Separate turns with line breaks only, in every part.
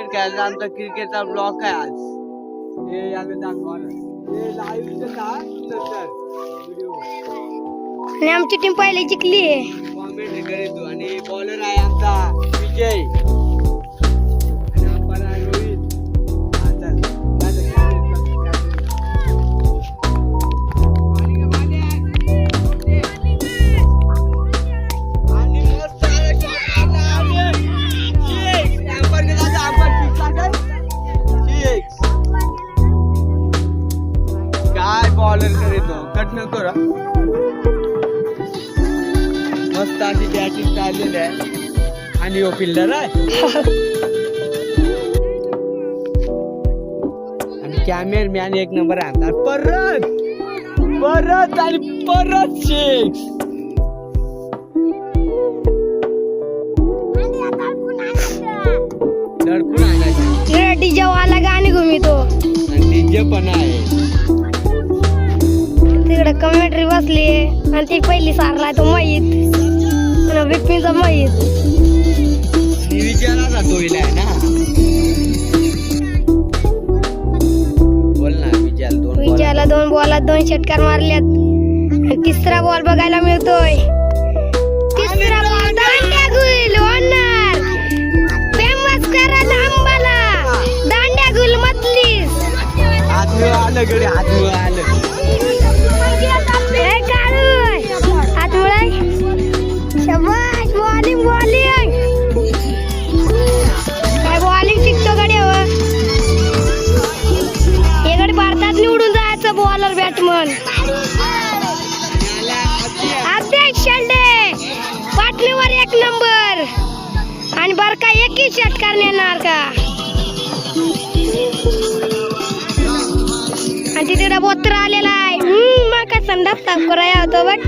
Cricket खेळायचा आमचा क्रिकेटचा ब्लॉक आहे आज. हे याला दाखवा ना. हे लाईव्ह नंतर व्हिडिओ.
आणि आमची टीम पहिले जिंकली आहे.
कॉमेंट्री करतो आणि बॉलर आहे आमचा विजय आणि अंपायर आहे रोहित. हा, चल. आणि मस्त आला shot मारला आणि six. अंपायर के साथ अंपायर six टाकल. Six. काय बॉलर करतो कट नको रा. मस्त अशी बॅटिंग चाललेली आहे आणि हो फिल्डर आहे आणि कॅमेरामॅन एक नंबर आणतात. परत परत आणि परत सिक्स. धडकून आणायचं.
डीजे वाला गाणी घुमितो
आणि डीजे पण आहे.
तिकडे कमेंट्री बसली आणि ती पहिली सारला तो माहीत विपिनचा माहीत.
विचारा जातो आहे ना. बोल ना विचार.
विजयाला 2 बॉलात 2 षटकार मारल्यात आणि तिसरा बॉल बघायला मिळतोय. तिसरा बॉल दांड्या गुल होणार. फेमस करा लांबाला दांड्या गुल मतलीस.
आत आलं गडे आत आलं.
हे काढू आत मुळे शाबाश. बॉलिंग बॉलिंग काय बॉलिंग शिकतो गडे. हे गडे भारतात निवडून जायचं बॉलर बॅट्समन. अध्यक्ष शेंडे पाटणीवर 1 नंबर आणि बर का एकही षटकार नेणार का. आणि तिथे बोत्र आलेला आहे. मग काय संडास साफ करायला होतो बघ.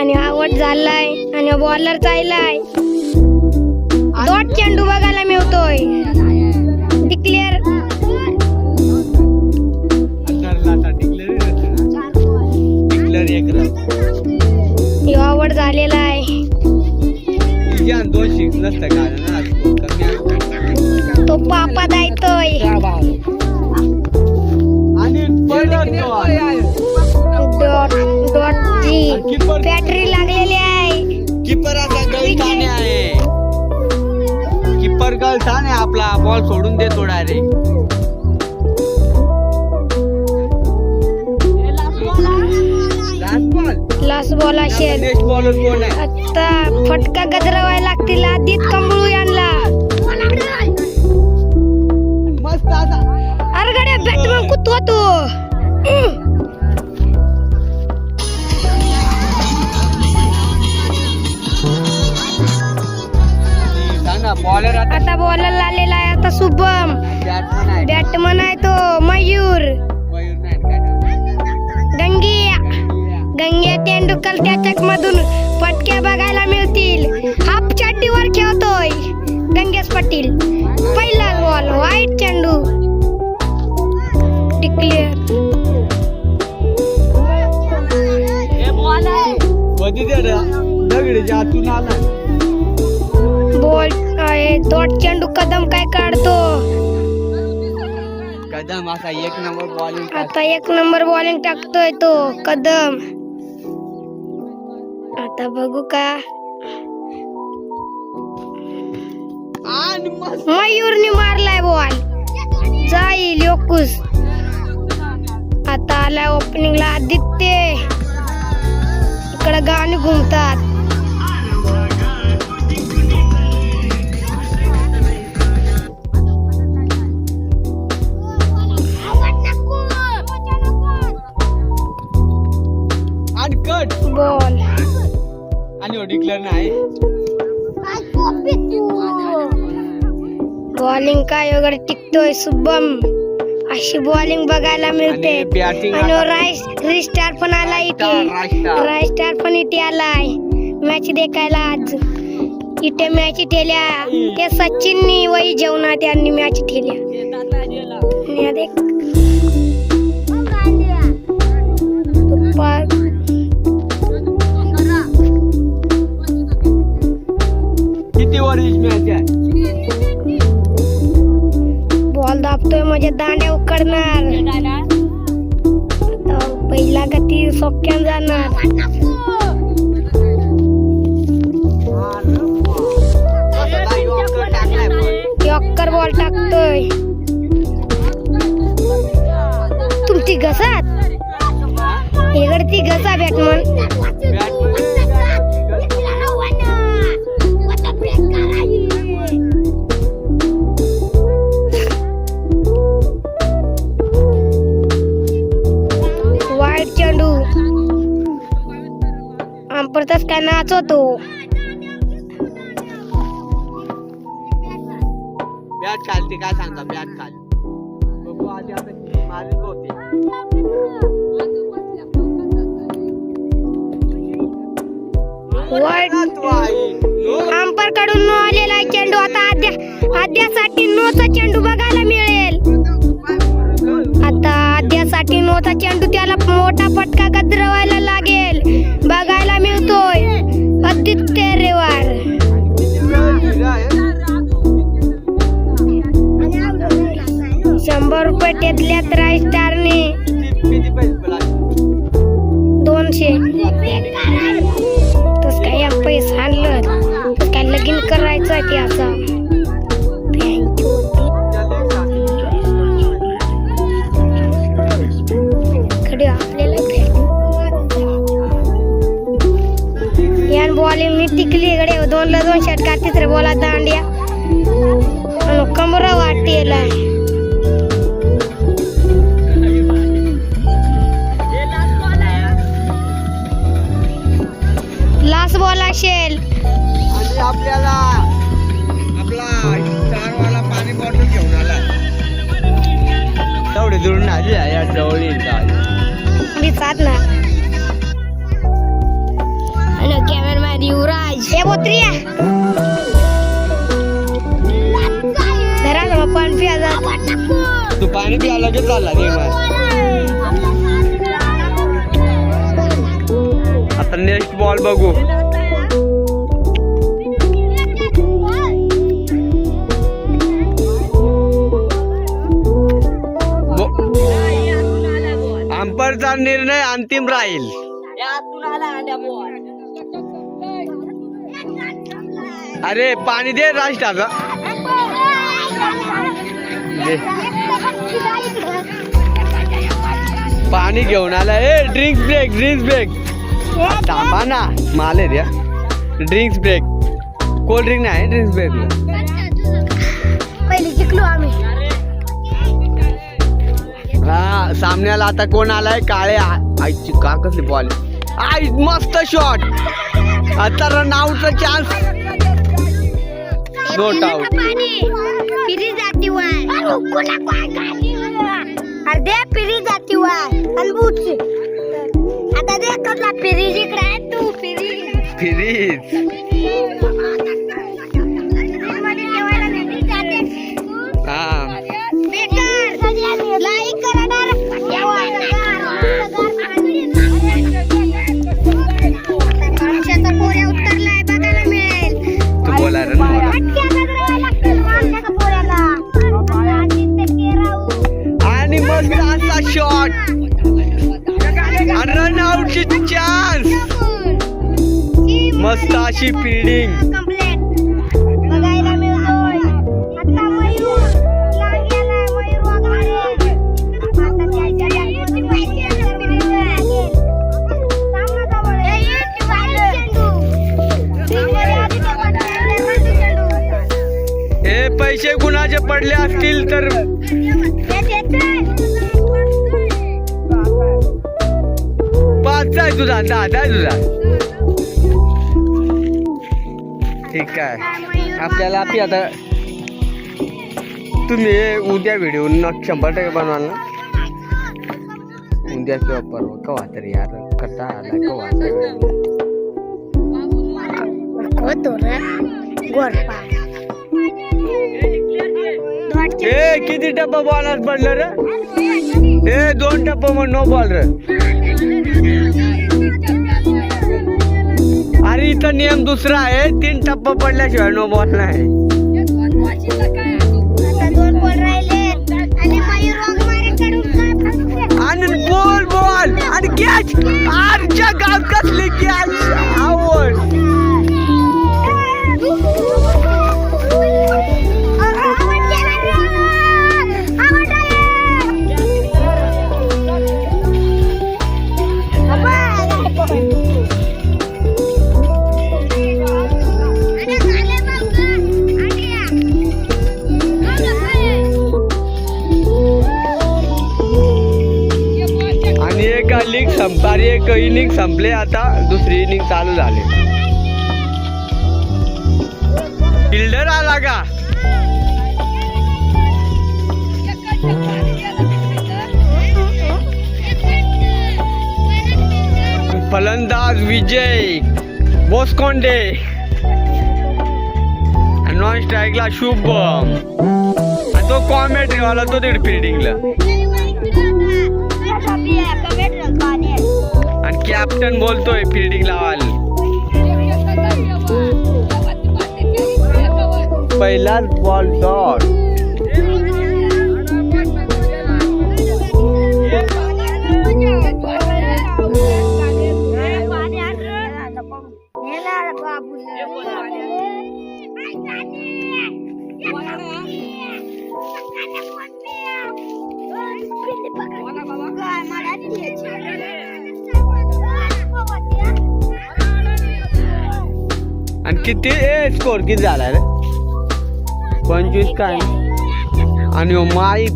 आणि आवड झालाय आणि बॉलर चाललाय. डॉट चेंडू बघायला मिळतोय. डिक्लेअर आवड झालेला आहे. तो पापा जायतोय. डॉटची बॅटरी लागलेली आहे.
किपराचा गलथाने आहे. किपर गलथाने आपला बॉल सोडून देतो डायरेक्ट.
लास्ट बॉल असेल.
नेक्स्ट बॉलर कोण आहे.
आता फटका गजरवायला लागतील. आधीच कंबळू यांना.
मस्त असा
अरे गड्या बॅटमॅन कुतो तू.
बॉलर
आता बॉलर आलेला आहे. आता शुभम बॅटमन आहे तो मयूर. गंग्या तेंडुलकर त्याच्या मधून फटके बघायला मिळतील. हाफ चड्डीवर खेळतोय गंगेश पाटील. पहिला बॉल वाईट चेंडू. डिक्लेअर बॉल आहे. डॉट चेंडू कदम काय काढतो.
कदम असा 1 नंबर बॉलिंग.
आता 1 नंबर बॉलिंग टाकतोय तो कदम. आता बघू का. मयूरने मारलाय बॉल. जाईल योकुस. आता आलाय ओपनिंगला आदित्य. इकडे गाणी घुमतात. बॉल
आणि डिक्लेअर नाही.
बॉलिंग काय वगैरे टिकतोय शुभम. अशी बॉलिंग बघायला मिळते. आणि रिस्टार पण आला इथे. रायस्टार पण इथे आलाय मॅच देखायला. आज इथे मॅच ठेवल्या. ते सचिननी वही जेवणा त्यांनी मॅच ठेवल्या.
किती ओव्हर मॅच आहे.
टपतोय म्हणजे दांड्या उकडणार. आता पहिला गती सोक्यान जाणार. यॉर्कर बॉल टाकतोय. तुमची घसात इकडची घसा बॅटमन. वाईट चेंडू. अंपरतच काय नाचवतो.
बॅट खालती काय सांगता बॅट खाली बघू आधी आता मारीत होते.
अंपर कडून नो आलेला आहे चेंडू. आता आद्यासाठी नोचा चेंडू बघायला मिळेल. आता आद्यासाठी नोचा चेंडू त्याला मोठा फटका गजरवायला लागेल. बघायला मिळतोय आदित्य रेवार. 100 रुपये टेकल्यात राईस स्टारने. 200. तस काय पैसा आणलं तस काय लगीन करायचं आहे त्याचा. कडे आपल्याला यान बॉलिंग मी टिकली कडे 2ला 2 शॉट काढतेच रे. बॉला दांड्या कमरा वाटेला. लास्ट बॉल असेल
आणि आपल्याला आपला स्टारवाला पाणी बॉटल घेऊन आला. तेवढे दुरून आली या जवळ
मी साथ ना. आणि कॅमेरामॅन युवराज हे बोत्रिया धरा ना पाणी पिया.
तू पाणी पिया लगेच चालला आता नेक्स्ट बॉल बघू. अंपरचा निर्णय अंतिम राहील. अरे पाणी दे राष्ट्राचा. पाणी घेऊन आला. ए ड्रिंक्स ब्रेक ड्रिंक्स ब्रेक. थांबा ना माले द्या. Drinks break. कोल्ड ड्रिंक नाही ड्रिंक्स ब्रेक.
पहिले जिंकलो आम्ही.
हा सामन्याला आता कोण आलाय काळे. आईची का कसली बॉल. आई मस्त शॉट. आता रन आउटचा चान्स. Not out.
पिरी जाती वाय अर्धे पिरी जाती वाय अनबूटची. आता देख कसला पिरी जिकडे आहे तू.
फिरीज हा
लाईक करा. पोऱ्या उतरलाय बघायला मिळेल.
तू बोला रन आणि मग असा शॉट. Run आउटची chance. मस्त अशी फिल्डिंग.
बघायला मिळतोय. आता मयूर लागेला. मयूर वगैरे
हे पैसे कुणाचे पडले असतील तर पाचचा आहे तुझा. 10 आहे तुझा. ठीक आहे आपल्याला आता तुम्ही उद्या व्हिडिओ 100% बनवाल ना. उद्या किंवा परवा कवा तरी यार करता आला कवा किती टप्पा बॉलर पडलं रे. हे 2 टप्पा मग नो बॉल रे. अरे इथं नियम दुसरा आहे. 3 टप्पा पडल्याशिवाय नो बॉल नाही.
2 बॉल राहिले.
आमच्या गाव कसली की आवड. आणि एक लीग संपणारी एक इनिंग संपले आता दुसरी इनिंग चालू झाली. फिल्डर आला का. फलंदाज विजय बोसकोंडे, नॉन स्ट्राईकला शुभम, आणि तो कॉमेंट्री वाला तो तिकडे फिल्डिंगला, आणि कॅप्टन बोलतोय फिल्डिंग लावाल. पहिलाच बॉल डॉट. आणि किती स्कोर किती झाला रे. 25 काय. आणि माई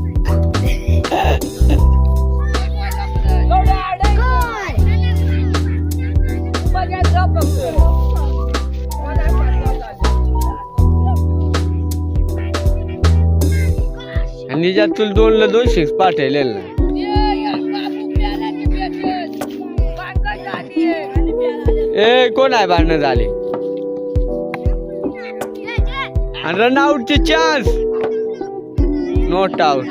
आणि ज्यात तुला 2ला 2 6 पाठवले ना. कोण आहे भांडणं झाली. आणि रन आउटचे चान्स. Not out.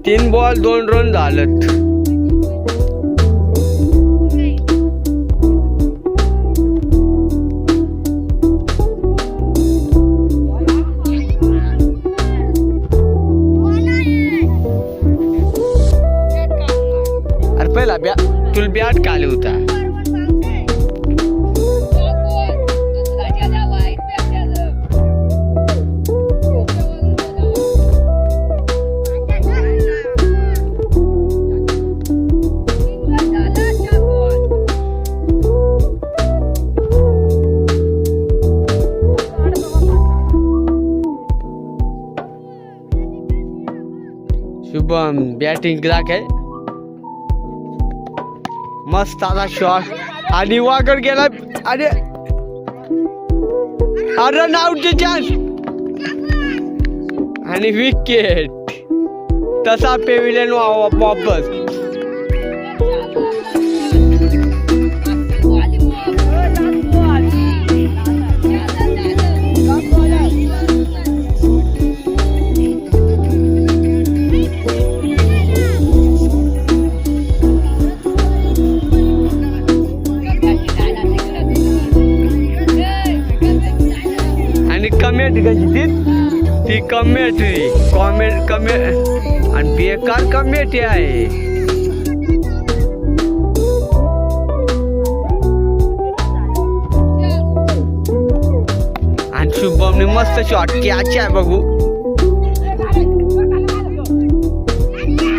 तीन बॉल 2 रन झालेत. अरे पहिला तुला बॅट काले होता. शुभम बॅटिंग ग्राक आहे. मस्त आला शॉट आणि वागड गेला. आणि रन आउटचे चान्स आणि विकेट. तसा पेविलियन वापस. ती कमेंट्री आणि बेकार कमेटी आहे. आणि शुभमने मस्त शॉट कॅच आहे बघू.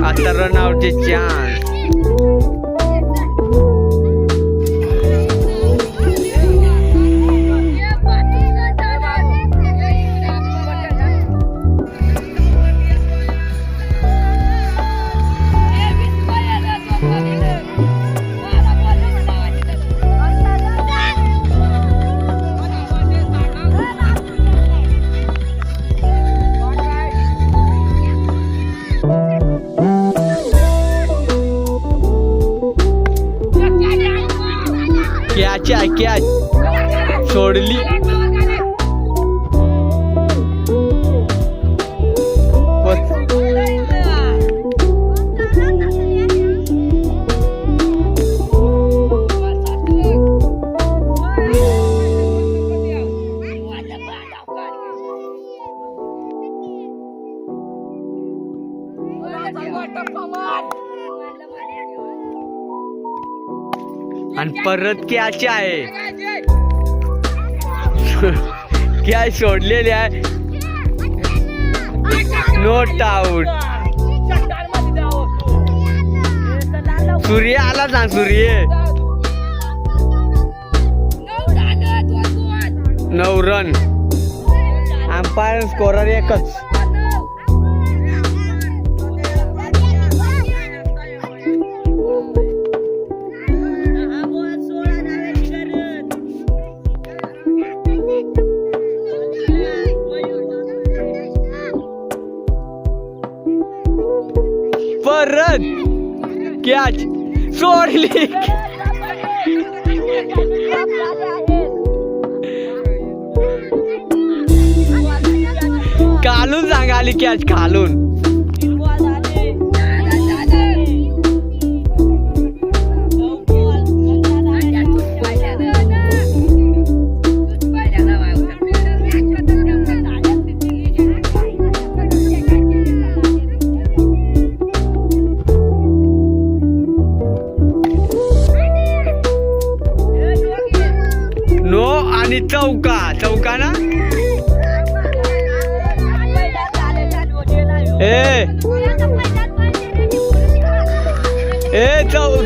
आता रन आउटचे चान्स. कॅच सोडली. आणि परत कॅच आहे. कॅच सोडलेली आहे. Note out. सूर्य आला ना, सूर्य. 9 रन. अंपायर स्कोरर एकच. परत कॅच सोडली. खालून सांगाली कॅच खालून. नो आणि चौका ना.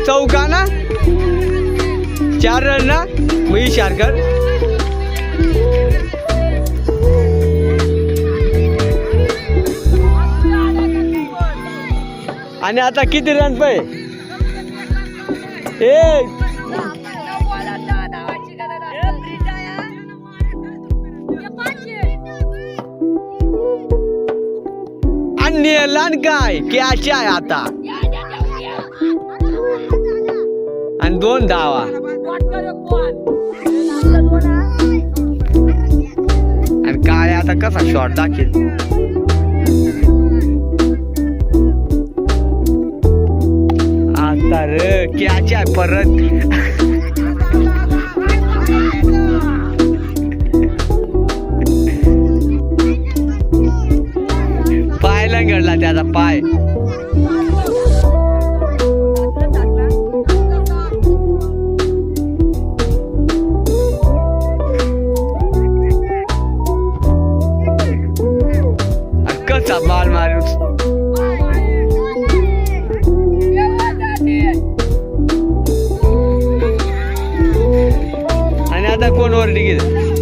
चौका ना. 4 रन ना. मी शारकर. आणि आता किती रन पे. नेलन काय कॅच आहे आता. आणि 2 धावा. आणि काय आता कसा शॉट दाखल. आता रे कॅच आहे परत. पायला घडला त्याचा पाय. कसा बॉल मारूस. आणि आता कोण वर टिकेल.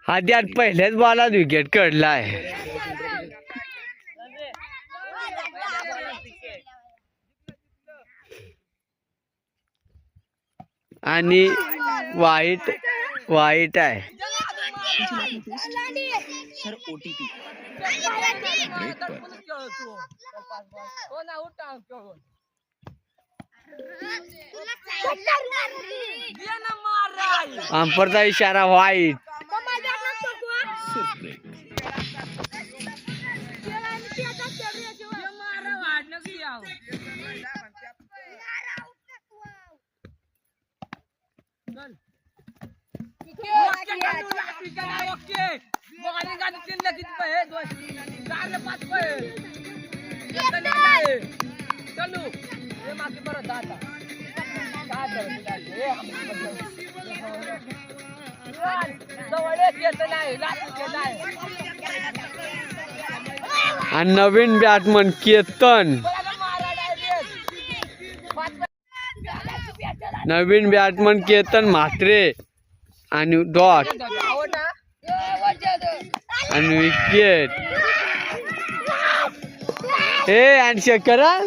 आधी पहिल्याच बॉलात विकेट काढलाय. आणि वाईट आहे. अंपरचा इशारा वाईट.
जवळ येत नाही.
आणि नवीन बॅटमन केतन. नवीन बॅटमन केतन म्हात्रे आणि डॉट आणि विकेट. हे आणि शेकरा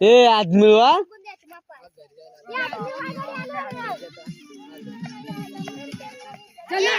ए आज मिळवा.
चला